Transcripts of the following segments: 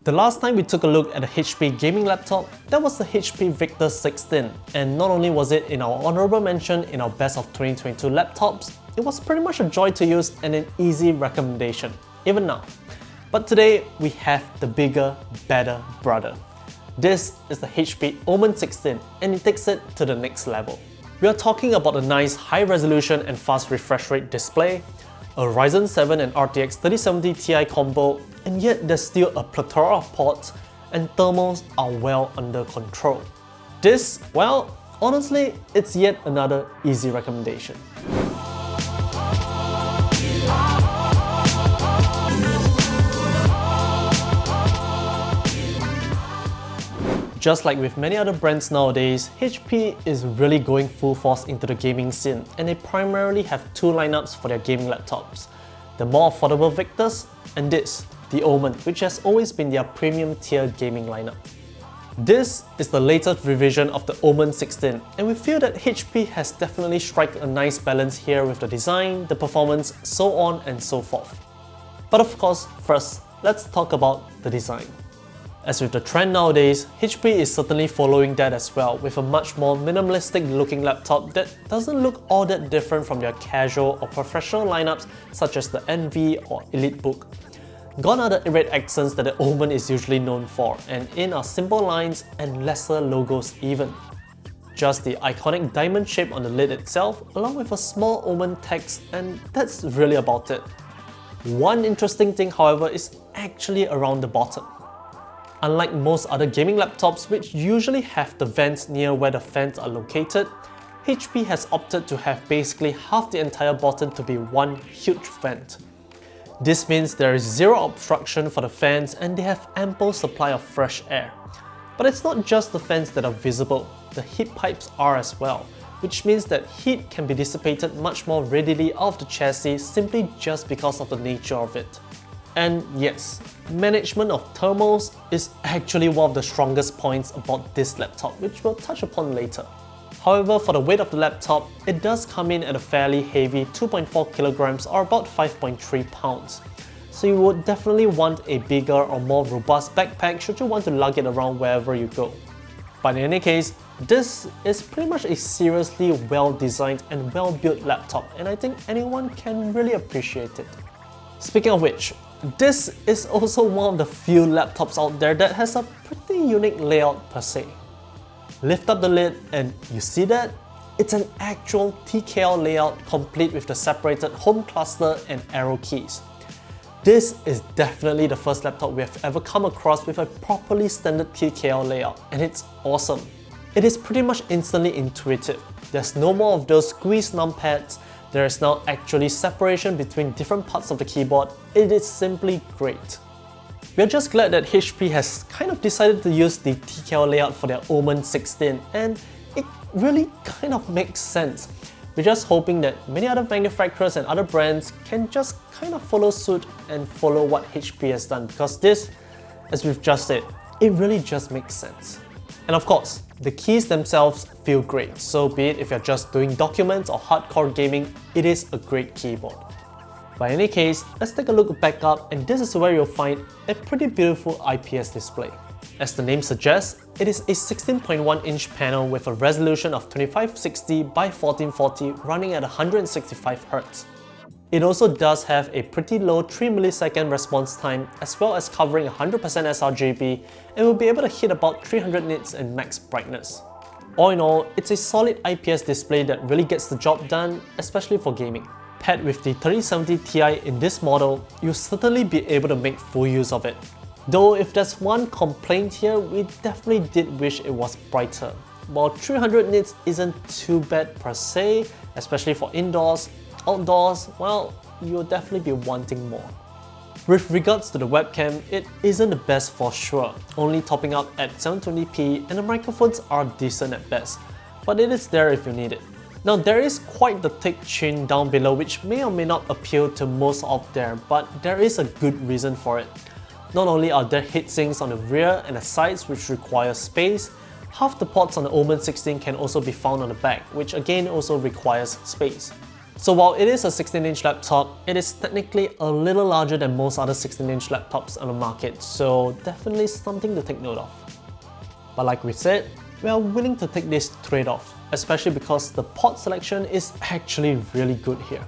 The last time we took a look at a HP gaming laptop, that was the HP Victus 16, and not only was it in our honorable mention in our best of 2022 laptops, it was pretty much a joy to use and an easy recommendation, even now. But today, we have the bigger, better brother. This is the HP OMEN 16 and it takes it to the next level. We are talking about a nice high resolution and fast refresh rate display, a Ryzen 7 and RTX 3070 Ti combo, and yet there's still a plethora of ports and thermals are well under control. This, well, honestly, it's yet another easy recommendation. Just like with many other brands nowadays, HP is really going full force into the gaming scene, and they primarily have two lineups for their gaming laptops. The more affordable Victus and this, the OMEN, which has always been their premium tier gaming lineup. This is the latest revision of the OMEN 16, and we feel that HP has definitely struck a nice balance here with the design, the performance, so on and so forth. But of course, first, let's talk about the design. As with the trend nowadays, HP is certainly following that as well, with a much more minimalistic looking laptop that doesn't look all that different from their casual or professional lineups such as the Envy or EliteBook. Gone are the red accents that the OMEN is usually known for, and in are simple lines and lesser logos even. Just the iconic diamond shape on the lid itself, along with a small OMEN text, and that's really about it. One interesting thing, however, is actually around the bottom. Unlike most other gaming laptops, which usually have the vents near where the fans are located, HP has opted to have basically half the entire bottom to be one huge vent. This means there is zero obstruction for the fans and they have ample supply of fresh air. But it's not just the fans that are visible, the heat pipes are as well, which means that heat can be dissipated much more readily out of the chassis simply just because of the nature of it. And yes, management of thermals is actually one of the strongest points about this laptop, which we'll touch upon later. However, for the weight of the laptop, it does come in at a fairly heavy 2.4 kilograms or about 5.3 pounds. So you would definitely want a bigger or more robust backpack should you want to lug it around wherever you go. But in any case, this is pretty much a seriously well-designed and well-built laptop, and I think anyone can really appreciate it. Speaking of which, this is also one of the few laptops out there that has a pretty unique layout per se. Lift up the lid and you see that? It's an actual TKL layout complete with the separated home cluster and arrow keys. This is definitely the first laptop we have ever come across with a properly standard TKL layout, and it's awesome. It is pretty much instantly intuitive. There's no more of those squeeze numpads. There is now actually separation between different parts of the keyboard. It is simply great. We're just glad that HP has kind of decided to use the TKL layout for their OMEN 16, and it really kind of makes sense. We're just hoping that many other manufacturers and other brands can just kind of follow suit and follow what HP has done, because this, as we've just said, it really just makes sense. And of course, the keys themselves feel great, so be it if you're just doing documents or hardcore gaming, it is a great keyboard. But in any case, let's take a look back up, and this is where you'll find a pretty beautiful IPS display. As the name suggests, it is a 16.1-inch panel with a resolution of 2560 by 1440 running at 165 Hz. It also does have a pretty low 3 millisecond response time, as well as covering 100% sRGB, and will be able to hit about 300 nits in max brightness. All in all, it's a solid IPS display that really gets the job done, especially for gaming. Paired with the 3070 Ti in this model, you'll certainly be able to make full use of it. Though if there's one complaint here, we definitely did wish it was brighter. While 300 nits isn't too bad per se, especially for indoors, outdoors, well, you'll definitely be wanting more. With regards to the webcam, it isn't the best for sure, only topping out at 720p, and the microphones are decent at best, but it is there if you need it. Now there is quite the thick chin down below which may or may not appeal to most out there, but there is a good reason for it. Not only are there heatsinks on the rear and the sides which require space, half the ports on the OMEN 16 can also be found on the back, which again also requires space. So while it is a 16-inch laptop, it is technically a little larger than most other 16-inch laptops on the market, so definitely something to take note of. But like we said, we are willing to take this trade-off, especially because the port selection is actually really good here.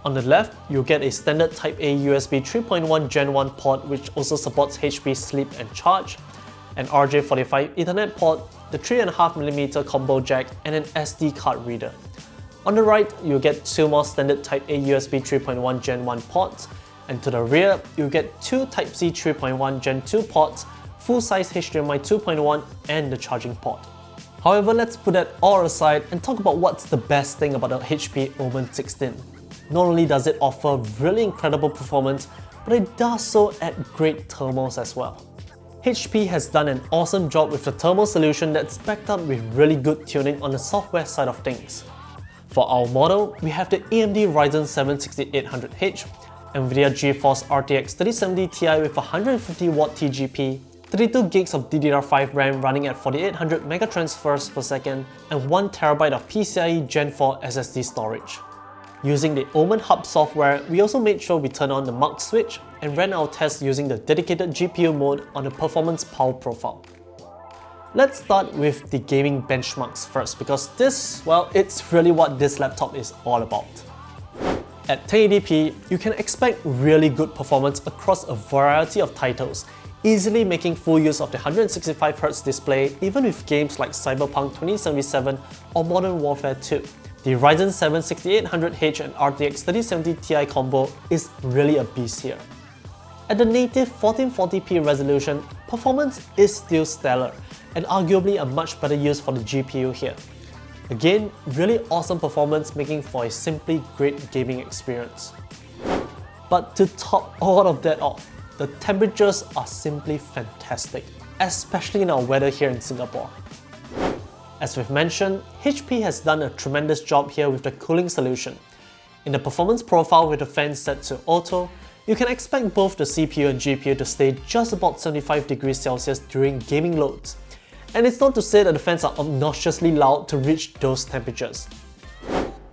On the left, you'll get a standard Type-A USB 3.1 Gen 1 port which also supports HP Sleep and Charge, an RJ45 Ethernet port, the 3.5mm combo jack, and an SD card reader. On the right, you'll get two more standard Type-A USB 3.1 Gen 1 ports, and to the rear, you'll get two Type-C 3.1 Gen 2 ports, full-size HDMI 2.1, and the charging port. However, let's put that all aside and talk about what's the best thing about the HP OMEN 16. Not only does it offer really incredible performance, but it does so at great thermals as well. HP has done an awesome job with the thermal solution that's backed up with really good tuning on the software side of things. For our model, we have the AMD Ryzen 7 6800H, NVIDIA GeForce RTX 3070 Ti with 150W TGP, 32 gigs of DDR5 RAM running at 4800 megatransfers per second, and 1TB of PCIe Gen 4 SSD storage. Using the OMEN Hub software, we also made sure we turned on the mux switch and ran our tests using the dedicated GPU mode on the performance power profile. Let's start with the gaming benchmarks first because this, well, it's really what this laptop is all about. At 1080p, you can expect really good performance across a variety of titles, easily making full use of the 165Hz display even with games like Cyberpunk 2077 or Modern Warfare 2. The Ryzen 7 6800H and RTX 3070 Ti combo is really a beast here. At the native 1440p resolution, performance is still stellar and arguably a much better use for the GPU here. Again, really awesome performance making for a simply great gaming experience. But to top all of that off, the temperatures are simply fantastic, especially in our weather here in Singapore. As we've mentioned, HP has done a tremendous job here with the cooling solution. In the performance profile with the fan set to auto, you can expect both the CPU and GPU to stay just about 75 degrees Celsius during gaming loads. And it's not to say that the fans are obnoxiously loud to reach those temperatures.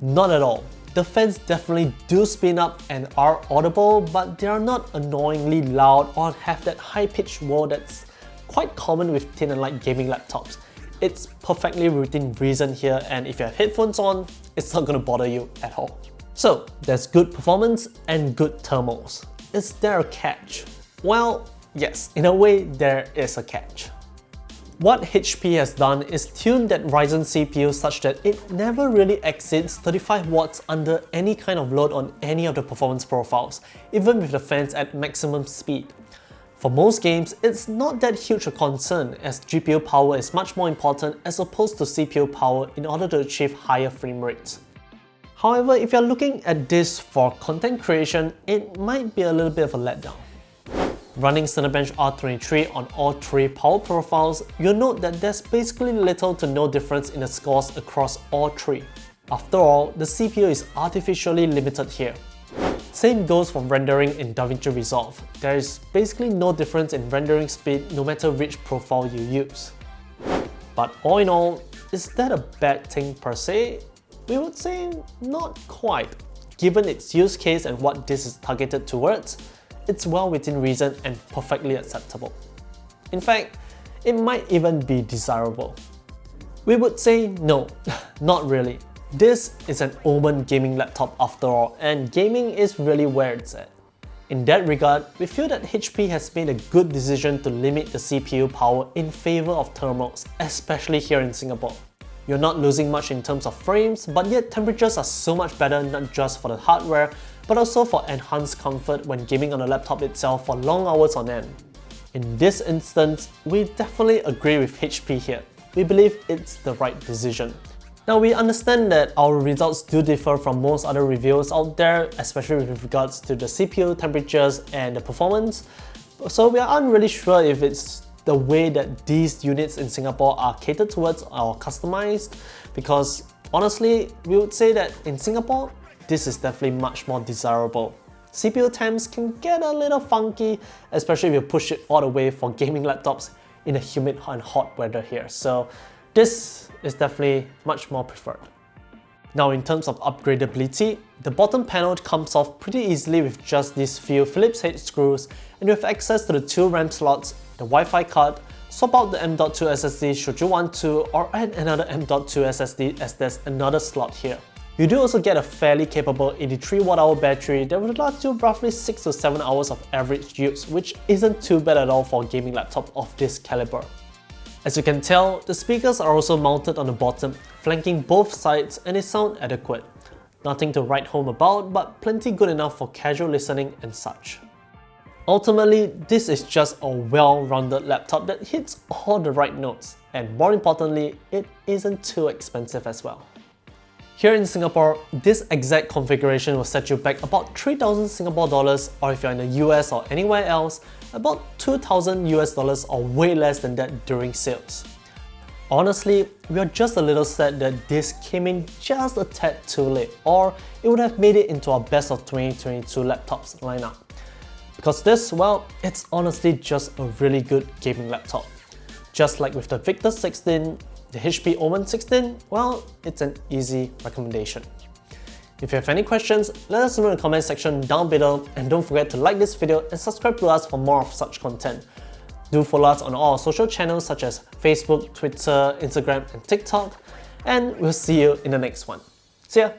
Not at all. The fans definitely do spin up and are audible, but they are not annoyingly loud or have that high-pitched whir that's quite common with thin and light gaming laptops. It's perfectly within reason here, and if you have headphones on, it's not going to bother you at all. So, there's good performance and good thermals. Is there a catch? Well, yes, in a way there is a catch. What HP has done is tune that Ryzen CPU such that it never really exceeds 35 watts under any kind of load on any of the performance profiles, even with the fans at maximum speed. For most games, it's not that huge a concern as GPU power is much more important as opposed to CPU power in order to achieve higher frame rates. However, if you're looking at this for content creation, it might be a little bit of a letdown. Running Cinebench R23 on all three power profiles, you'll note that there's basically little to no difference in the scores across all three. After all, the CPU is artificially limited here. Same goes for rendering in DaVinci Resolve. There is basically no difference in rendering speed no matter which profile you use. But all in all, is that a bad thing per se? We would say not quite. Given its use case and what this is targeted towards, it's well within reason and perfectly acceptable. In fact, it might even be desirable. We would say no, not really. This is an OMEN gaming laptop after all, and gaming is really where it's at. In that regard, we feel that HP has made a good decision to limit the CPU power in favor of thermals, especially here in Singapore. You're not losing much in terms of frames, but yet temperatures are so much better not just for the hardware, but also for enhanced comfort when gaming on the laptop itself for long hours on end. In this instance, we definitely agree with HP here. We believe it's the right decision. Now, we understand that our results do differ from most other reviews out there, especially with regards to the CPU temperatures and the performance, so we aren't really sure if it's the way that these units in Singapore are catered towards or customized, because honestly, we would say that in Singapore, this is definitely much more desirable. CPU temps can get a little funky, especially if you push it all the way for gaming laptops in the humid and hot weather here. So this is definitely much more preferred. Now in terms of upgradability, the bottom panel comes off pretty easily with just these few Phillips head screws, and you have access to the 2 RAM slots, the Wi-Fi card, swap out the M.2 SSD should you want to, or add another M.2 SSD as there's another slot here. You do also get a fairly capable 83 Wh battery that will last you roughly 6 to 7 hours of average use, which isn't too bad at all for a gaming laptop of this caliber. As you can tell, the speakers are also mounted on the bottom, flanking both sides, and they sound adequate. Nothing to write home about, but plenty good enough for casual listening and such. Ultimately, this is just a well-rounded laptop that hits all the right notes, and more importantly, it isn't too expensive as well. Here in Singapore, this exact configuration will set you back about 3,000 Singapore dollars, or if you're in the US or anywhere else, about 2,000 US dollars or way less than that during sales. Honestly, we are just a little sad that this came in just a tad too late, or it would have made it into our best of 2022 laptops lineup. Because this, well, it's honestly just a really good gaming laptop. Just like with the Victus 16, the HP OMEN 16, well, it's an easy recommendation. If you have any questions, let us know in the comment section down below, and don't forget to like this video and subscribe to us for more of such content. Do follow us on all our social channels such as Facebook, Twitter, Instagram and TikTok, and we'll see you in the next one. See ya!